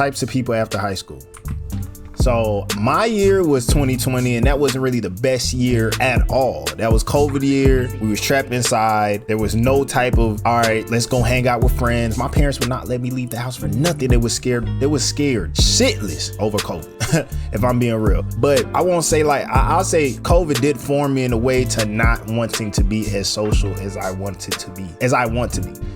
types of people after high school. So my year was 2020, and that wasn't really the best year at all. That was COVID year. We was trapped inside. There was no type of, all right, let's go hang out with friends. My parents would not let me leave the house for nothing. They was scared shitless over COVID, if I'm being real. But I won't say like, I'll say COVID did form me in a way to not wanting to be as social as I want to be.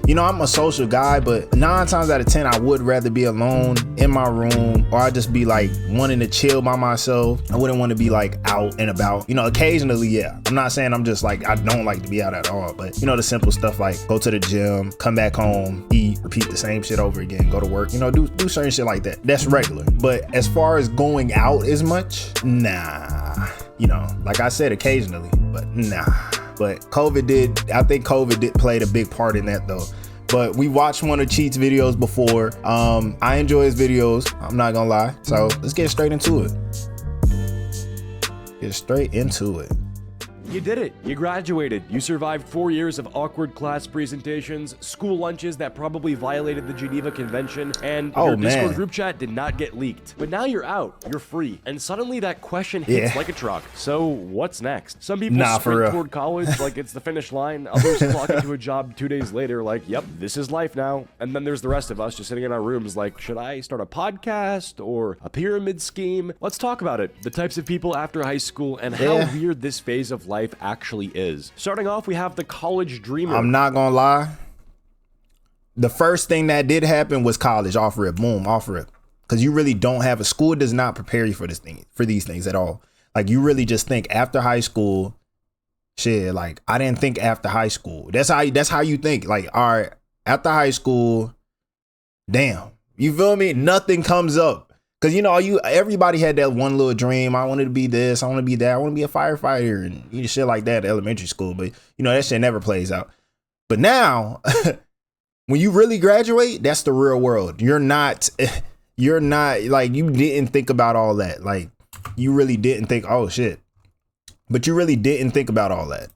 You know, I'm a social guy, but 9 times out of 10, I would rather be alone in my room, or I'd just be like wanting to chill by myself. I wouldn't want to be like out and about. You know, occasionally, yeah. I'm not saying I'm just like, I don't like to be out at all, but you know, the simple stuff like go to the gym, come back home, eat, repeat the same shit over again, go to work, you know, do certain shit like that. That's regular. But as far as going out as much, nah. You know, like I said, occasionally, but nah. But I think COVID did play a big part in that though. But we watched one of Cheat's videos before. I enjoy his videos, I'm not gonna lie. So let's get straight into it. You did it. You graduated. You survived 4 years of awkward class presentations, school lunches that probably violated the Geneva Convention, and your Discord group chat did not get leaked. But now you're out. You're free. And suddenly that question hits like a truck. So what's next? Some people sprint toward college like it's the finish line. Others clock into a job 2 days later like, yep, this is life now. And then there's the rest of us just sitting in our rooms like, should I start a podcast or a pyramid scheme? Let's talk about it. The types of people after high school and how weird this phase of life actually is. Starting off, we have the college dreamer. I'm not gonna lie. The first thing that did happen was college, off rip, boom, off rip. Because you really don't have a school does not prepare you for these things at all. Like you really just think after high school, shit. Like I didn't think after high school. That's how you think. Like all right, after high school, damn, you feel me? Nothing comes up. Cause you know, everybody had that one little dream. I wanted to be this, I want to be that, I want to be a firefighter and shit like that at elementary school. But you know, that shit never plays out. But now, when you really graduate, that's the real world. You're not like, you didn't think about all that. Like you really didn't think, oh shit. But you really didn't think about all that.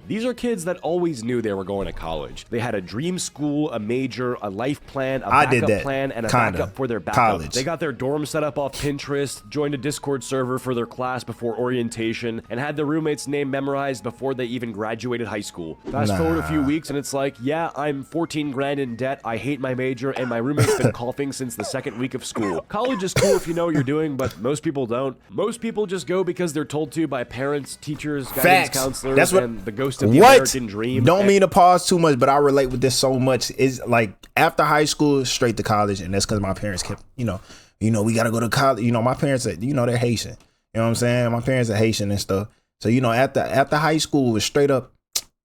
These are kids that always knew they were going to college. They had a dream school, a major, a life plan, a backup plan, and a backup for their backup. College. They got their dorm set up off Pinterest, joined a Discord server for their class before orientation, and had their roommate's name memorized before they even graduated high school. Fast forward a few weeks and it's like, yeah, I'm 14 grand in debt, I hate my major, and my roommate's been coughing since the second week of school. College is cool if you know what you're doing, but most people don't. Most people just go because they're told to by parents, teachers, guidance counselors, and the ghost of the American dream. Don't mean to pause too much, but I relate with this so much. Is like after high school, straight to college, and that's because my parents kept, you know, we gotta go to college. You know, my parents, you know, they're Haitian. You know what I'm saying? My parents are Haitian and stuff. So you know, after high school, it was straight up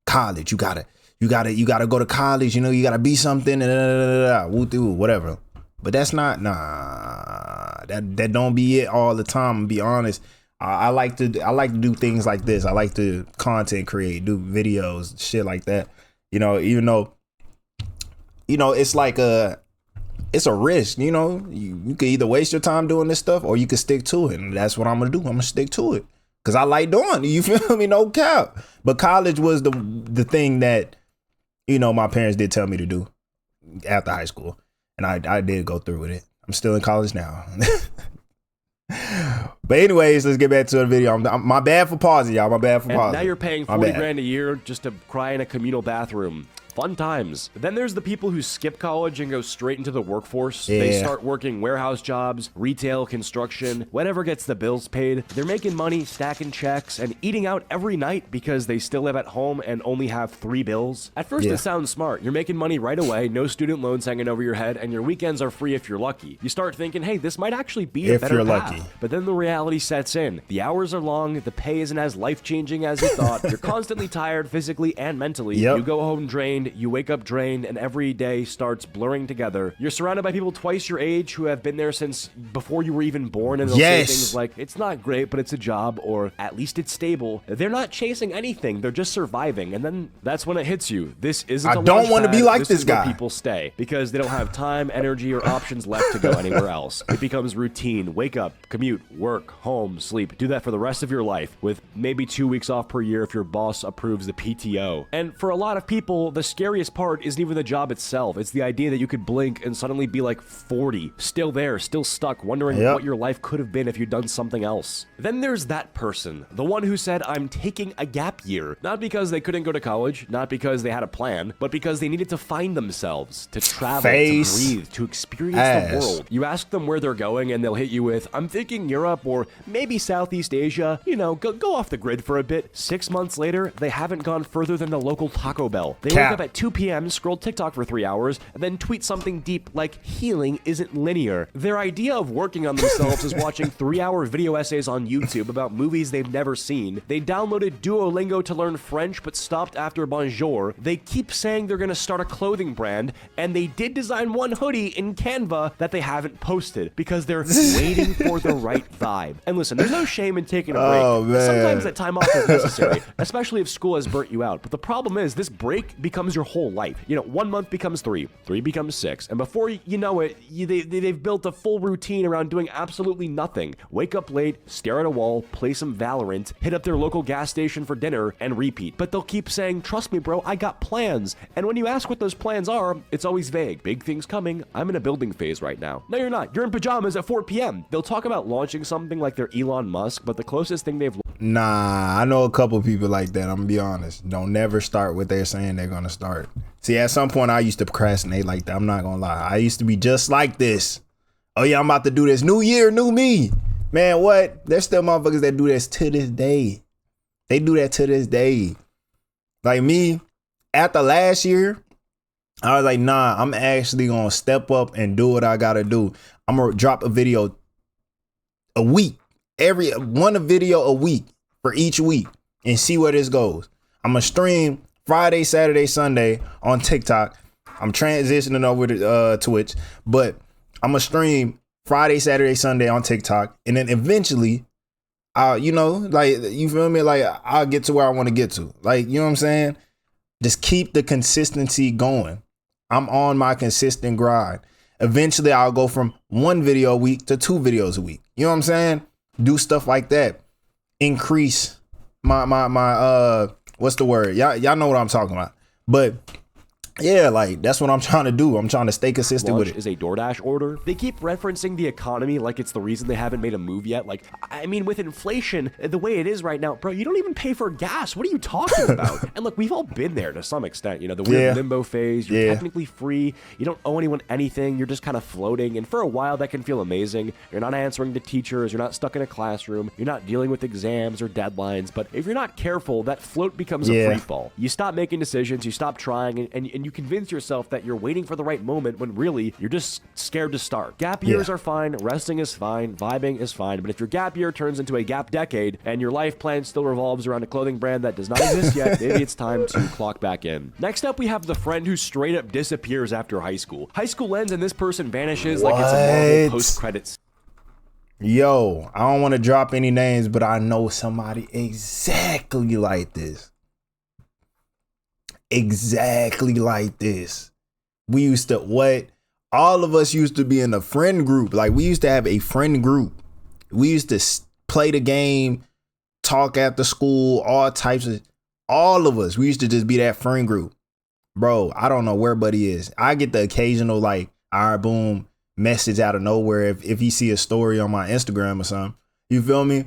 college. You gotta go to college. You know, you gotta be something. Whatever. But that's not that don't be it all the time. To be honest. I like to do things like this. I like to content create, do videos, shit like that. You know, even though, you know, it's like it's a risk. You know, you could either waste your time doing this stuff or you could stick to it. And that's what I'm gonna do. I'm gonna stick to it because I like doing it. You feel me? No cap. But college was the thing that, you know, my parents did tell me to do after high school, and I did go through with it. I'm still in college now. But anyways, let's get back to the video. My bad for pausing, y'all. My bad for pausing. And now you're paying 40 grand a year just to cry in a communal bathroom. Fun times. Then there's the people who skip college and go straight into the workforce. Yeah. They start working warehouse jobs, retail, construction, whatever gets the bills paid. They're making money, stacking checks, and eating out every night because they still live at home and only have 3 bills. At first, it sounds smart. You're making money right away, no student loans hanging over your head, and your weekends are free if you're lucky. You start thinking, hey, this might actually be a better path. Lucky. But then the reality sets in. The hours are long, the pay isn't as life-changing as you thought. You're constantly tired physically and mentally. You go home drained, you wake up drained, and every day starts blurring together. You're surrounded by people twice your age who have been there since before you were even born, and they'll say things like, it's not great, but it's a job, or at least it's stable. They're not chasing anything, they're just surviving, and then that's when it hits you. This isn't a launch pad. I don't want to be like this guy. Where people stay because they don't have time, energy, or options left to go anywhere else. It becomes routine. Wake up, commute, work, home, sleep. Do that for the rest of your life, with maybe 2 weeks off per year if your boss approves the PTO. And for a lot of people, the scariest part isn't even the job itself. It's the idea that you could blink and suddenly be like 40, still there, still stuck, wondering what your life could have been if you'd done something else. Then there's that person, the one who said, I'm taking a gap year. Not because they couldn't go to college, not because they had a plan, but because they needed to find themselves, to travel, to breathe, to experience the world. You ask them where they're going and they'll hit you with, I'm thinking Europe or maybe Southeast Asia, you know, go off the grid for a bit. 6 months later, they haven't gone further than the local Taco Bell. They wake up at 2 p.m., scroll TikTok for 3 hours, and then tweet something deep like healing isn't linear. Their idea of working on themselves is watching 3-hour video essays on YouTube about movies they've never seen. They downloaded Duolingo to learn French but stopped after bonjour. They keep saying they're gonna start a clothing brand, and they did design one hoodie in Canva that they haven't posted because they're waiting for the right vibe. And listen, there's no shame in taking a break. Sometimes that time off is necessary, especially if school has burnt you out. But the problem is this break becomes your whole life. You know, 1 month becomes 3, 3 becomes 6, and before you know it, they've built a full routine around doing absolutely nothing. Wake up late, stare at a wall, play some Valorant, hit up their local gas station for dinner, and repeat. But they'll keep saying, trust me bro, I got plans. And when you ask what those plans are, it's always vague. Big things coming. I'm in a building phase right now. No, you're not. You're in pajamas at 4 p.m. They'll talk about launching something like they're Elon Musk, but the closest thing they've... Nah, I know a couple people like that. I'm gonna be honest. Don't never start what they're saying they're gonna start. See, at some point I used to procrastinate like that. I'm not gonna lie. I used to be just like this. Oh yeah, I'm about to do this. New year, new me. Man, what? There's still motherfuckers that do this to this day. They do that to this day. Like me, after last year, I was like, nah, I'm actually gonna step up and do what I gotta do. I'm gonna drop a video a week. One video a week for each week and see where this goes. I'm gonna stream Friday, Saturday, Sunday on TikTok. I'm transitioning over to Twitch, but I'm gonna stream Friday, Saturday, Sunday on TikTok, and then eventually, you know, like, you feel me? Like, I'll get to where I want to get to. Like, you know what I'm saying? Just keep the consistency going. I'm on my consistent grind. Eventually, I'll go from 1 video a week to 2 videos a week. You know what I'm saying? Do stuff like that. Increase my what's the word? Y'all know what I'm talking about. But yeah, like, that's what I'm trying to do. I'm trying to stay consistent with it. Is a DoorDash order. They keep referencing the economy like it's the reason they haven't made a move yet. Like, I mean, with inflation the way it is right now, bro, you don't even pay for gas. What are you talking about? And look, we've all been there to some extent. You know, the weird limbo phase. You're technically free. You don't owe anyone anything. You're just kind of floating. And for a while, that can feel amazing. You're not answering to teachers. You're not stuck in a classroom. You're not dealing with exams or deadlines. But if you're not careful, that float becomes a free fall. You stop making decisions. You stop trying, and you convince yourself that you're waiting for the right moment when really you're just scared to start. Gap years are fine, resting is fine, vibing is fine, but if your gap year turns into a gap decade and your life plan still revolves around a clothing brand that does not exist yet, maybe it's time to clock back in. Next up, we have the friend who straight up disappears after high school. High school ends and this person vanishes like it's a Marvel post-credits. Yo, I don't want to drop any names, but I know somebody exactly like this. Exactly like this. We used to, all of us used to be in a friend group. Like, we used to have a friend group. We used to play the game, talk after school, all of us. We used to just be that friend group. Bro, I don't know where Buddy is. I get the occasional, like, all right, boom, message out of nowhere if he see a story on my Instagram or something. You feel me?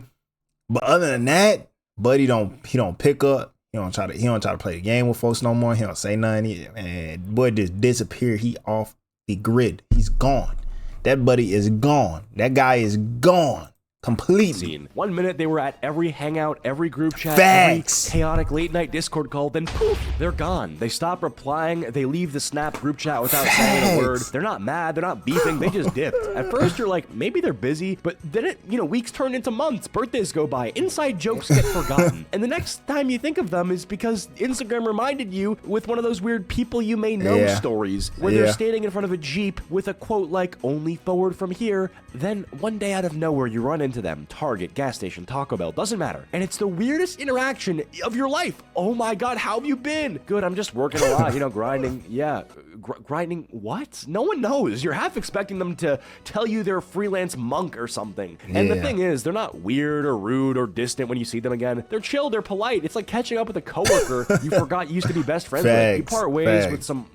But other than that, Buddy he don't pick up. He don't try to play the game with folks no more. He don't say nothing. Man, boy just disappeared. He off the grid. He's gone. That Buddy is gone. That guy is gone. Completely. 1 minute they were at every hangout, every group chat, every chaotic late night Discord call, then poof, they're gone. They stop replying, they leave the Snap group chat without saying a word. They're not mad, they're not beefing, they just dipped. At first you're like, maybe they're busy, but then weeks turn into months, birthdays go by, inside jokes get forgotten. And the next time you think of them is because Instagram reminded you with one of those weird people you may know stories, where they're standing in front of a Jeep with a quote like, only forward from here. Then one day out of nowhere you run into into them. Target, gas station, Taco Bell, doesn't matter. And it's the weirdest interaction of your life. Oh my God, how have you been? Good, I'm just working a lot, grinding. Yeah, grinding what? No one knows. You're half expecting them to tell you they're a freelance monk or something. And the thing is, they're not weird or rude or distant when you see them again. They're chill, they're polite. It's like catching up with a coworker you forgot you used to be best friends with. You part ways with some,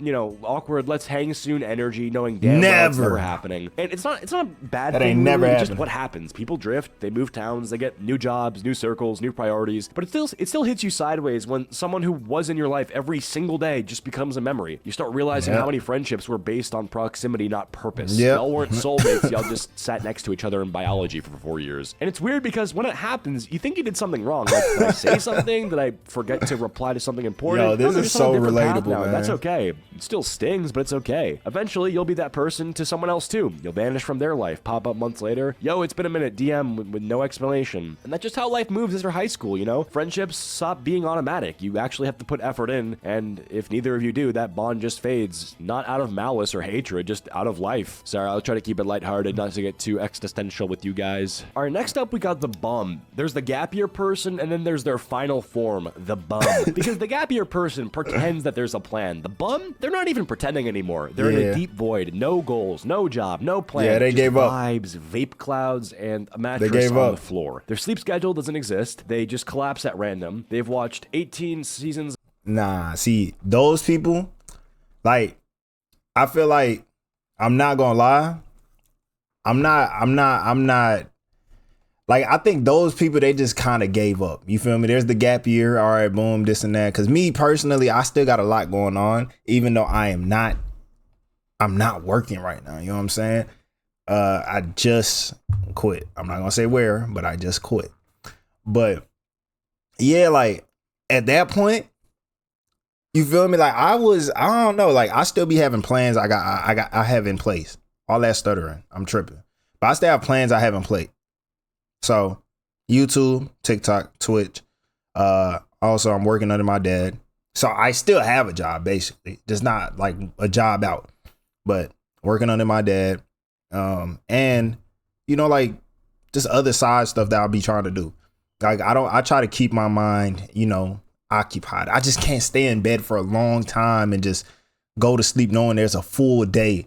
awkward, let's hang soon energy, knowing damn well it's never happening. And it's not a bad thing. Ain't never it's just what happens. People drift, they move towns, they get new jobs, new circles, new priorities. But it still hits you sideways when someone who was in your life every single day just becomes a memory. You start realizing how many friendships were based on proximity, not purpose. Y'all weren't soulmates, y'all just sat next to each other in biology for 4 years. And it's weird because when it happens, you think you did something wrong. Like, did I say something? Did I forget to reply to something important? Yo, this is so relatable, man. That's okay. It still stings, but it's okay. Eventually, you'll be that person to someone else too. You'll vanish from their life, pop up months later. Yo, it's been a minute, DM with no explanation. And that's just how life moves after high school, Friendships stop being automatic. You actually have to put effort in, and if neither of you do, that bond just fades. Not out of malice or hatred, just out of life. Sorry, I'll try to keep it lighthearted, not to get too existential with you guys. All right, next up, we got the bum. There's the gap year person, and then there's their final form, the bum. Because the gap year person pretends that there's a plan. The bum, they're not even pretending anymore. They're in a deep void, no goals, no job, no plan. Yeah, they gave up. Vibes, vape clouds, and a mattress on the floor. Their sleep schedule doesn't exist. They just collapse at random. They've watched 18 seasons. Nah, see, those people, I feel like, I'm not gonna lie, I'm not, I think those people, they just kind of gave up. You feel me? There's the gap year. All right, boom, this and that. Because me personally, I still got a lot going on, even though I'm not working right now. You know what I'm saying? I just quit. I'm not going to say where, but I just quit. But yeah, at that point, you feel me? I don't know. I still be having plans I have in place. All that stuttering, I'm tripping. But I still have plans I have in place. So YouTube, TikTok, Twitch. Also, I'm working under my dad. So I still have a job, basically. Just not a job out, but working under my dad. And just other side stuff that I'll be trying to do. I try to keep my mind, occupied. I just can't stay in bed for a long time and just go to sleep knowing there's a full day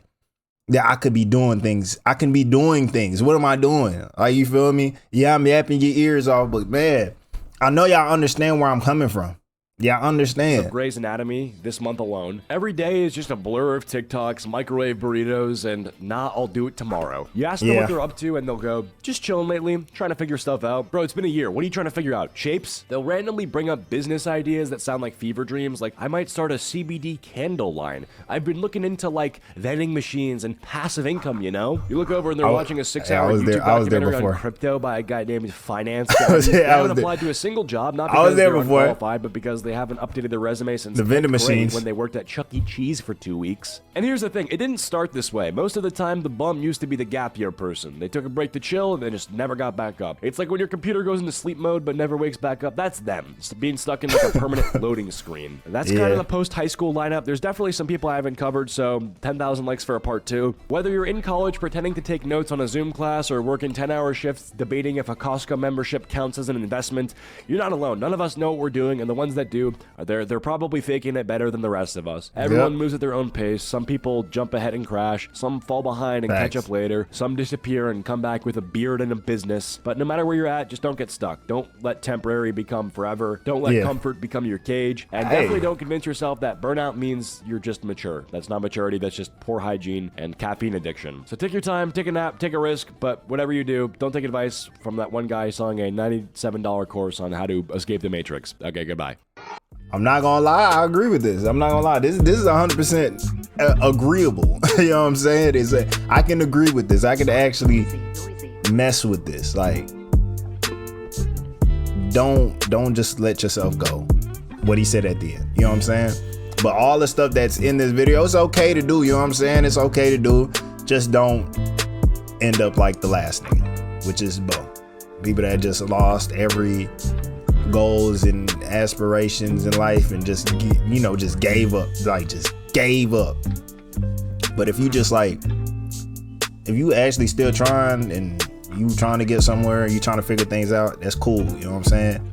that I could be doing things. I can be doing things. What am I doing? You feel me? Yeah, I'm yapping your ears off, but man, I know y'all understand where I'm coming from. Yeah, I understand. Of Grey's Anatomy this month alone. Every day is just a blur of TikToks, microwave burritos, and I'll do it tomorrow. You ask them what they're up to, and they'll go, just chilling lately, trying to figure stuff out. Bro, it's been a year. What are you trying to figure out? Shapes? They'll randomly bring up business ideas that sound like fever dreams, like I might start a CBD candle line. I've been looking into vending machines and passive income, You look over and they're watching a 6-hour YouTube documentary on crypto by a guy named Finance Guy. They haven't applied to a single job, not because they're unqualified, but because they haven't updated their resume since the vending machines when they worked at Chuck E. Cheese for 2 weeks. And here's the thing, it didn't start this way. Most of the time, the bum used to be the gap year person. They took a break to chill and they just never got back up. It's like when your computer goes into sleep mode but never wakes back up. That's them. It's being stuck in a permanent loading screen. That's kind of the post-high school lineup. There's definitely some people I haven't covered, so 10,000 likes for a part 2. Whether you're in college pretending to take notes on a Zoom class or working 10-hour shifts debating if a Costco membership counts as an investment, you're not alone. None of us know what we're doing, and the ones that do, they're probably faking it better than the rest of us. Everyone moves at their own pace. Some people jump ahead and crash. Some fall behind and catch up later. Some disappear and come back with a beard and a business. But no matter where you're at, just don't get stuck. Don't let temporary become forever. Don't let comfort become your cage. And definitely don't convince yourself that burnout means you're just mature. That's not maturity. That's just poor hygiene and caffeine addiction. So take your time, take a nap, take a risk, but whatever you do, don't take advice from that one guy selling a $97 course on how to escape the Matrix. Okay, goodbye. I'm not gonna lie, I agree with this. I'm not gonna lie. This is 100% agreeable. You know what I'm saying? I can agree with this. I can actually mess with this. Don't just let yourself go. What he said at the end. You know what I'm saying? But all the stuff that's in this video, it's okay to do. You know what I'm saying? It's okay to do. Just don't end up like the last nigga, which is Bo. People that just lost every goals and aspirations in life and just gave up, just gave up. But if you just if you actually still trying and You trying to get somewhere, you trying to figure things out, that's cool, you know what I'm saying?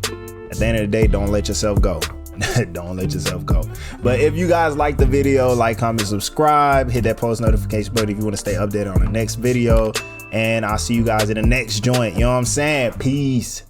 At the end of the day, don't let yourself go. Don't let yourself go. But if you guys like the video, like, comment, subscribe, hit that post notification button if you want to stay updated on the next video. And I'll see you guys in the next joint. You know what I'm saying? Peace.